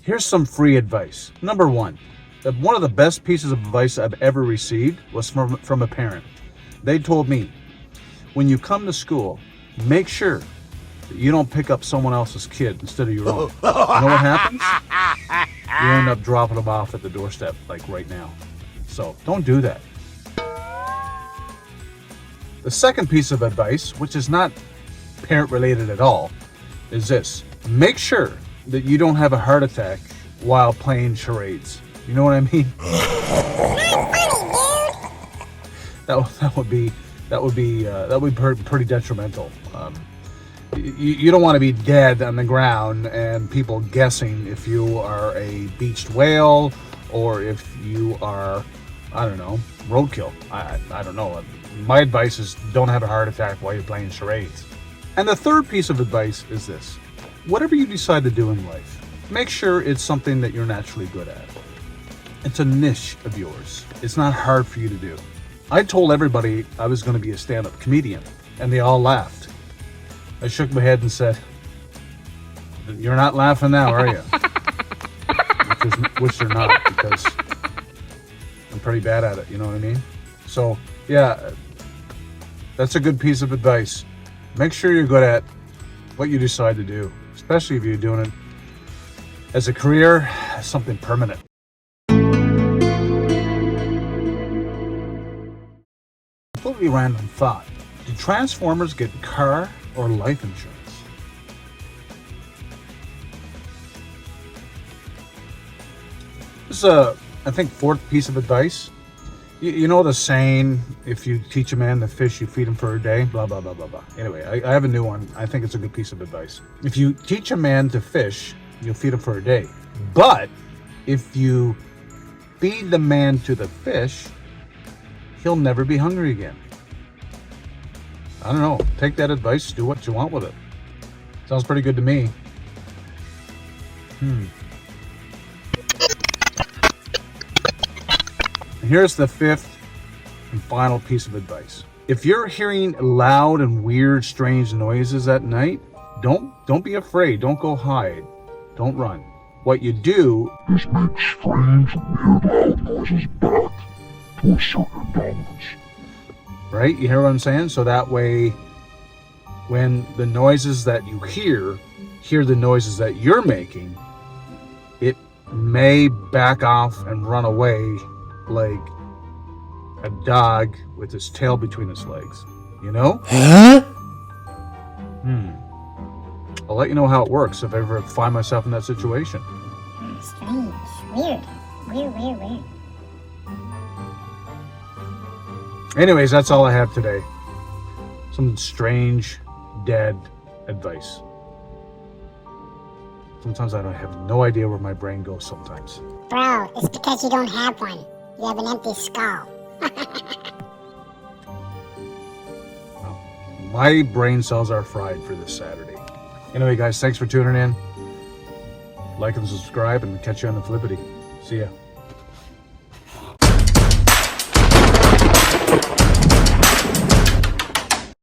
Here's some free advice. Number one of the best pieces of advice I've ever received was from a parent. They told me, when you come to school, make sure that you don't pick up someone else's kid instead of your own. You know what happens? You end up dropping them off at the doorstep, like right now. So don't do that. The second piece of advice, which is not parent related at all, is this. Make sure that you don't have a heart attack while playing charades. You know what I mean? That would be pretty detrimental. You don't want to be dead on the ground and people guessing if you are a beached whale or if you are, I don't know, roadkill. I don't know. My advice is don't have a heart attack while you're playing charades. And the third piece of advice is this. Whatever you decide to do in life, make sure it's something that you're naturally good at. It's a niche of yours. It's not hard for you to do. I told everybody I was going to be a stand-up comedian, and they all laughed. I shook my head and said, "You're not laughing now, are you?" Which they're not, because I'm pretty bad at it, you know what I mean? So, yeah, that's a good piece of advice. Make sure you're good at what you decide to do, especially if you're doing it as a career, as something permanent. Completely random thought. Do Transformers get car or life insurance? This is I think, fourth piece of advice. You know the saying, if you teach a man to fish, you feed him for a day, blah, blah, blah, blah, blah. Anyway, I have a new one. I think it's a good piece of advice. If you teach a man to fish, you'll feed him for a day. But if you feed the man to the fish, he'll never be hungry again. I don't know. Take that advice. Do what you want with it. Sounds pretty good to me. Here's the fifth and final piece of advice. If you're hearing loud and weird, strange noises at night, don't be afraid. Don't go hide. Don't run. What you do is make strange, weird, loud noises back to assert your dominance. Right? You hear what I'm saying? So that way, when the noises that you hear the noises that you're making, it may back off and run away like a dog with his tail between his legs. You know? Huh? I'll let you know how it works if I ever find myself in that situation. Strange. Weird. Anyways, that's all I have today. Some strange, dead advice. Sometimes I don't have no idea where my brain goes sometimes. Bro, it's because you don't have one. You have an empty skull. Well, my brain cells are fried for this Saturday. Anyway, guys, thanks for tuning in. Like and subscribe, and catch you on the flippity. See ya.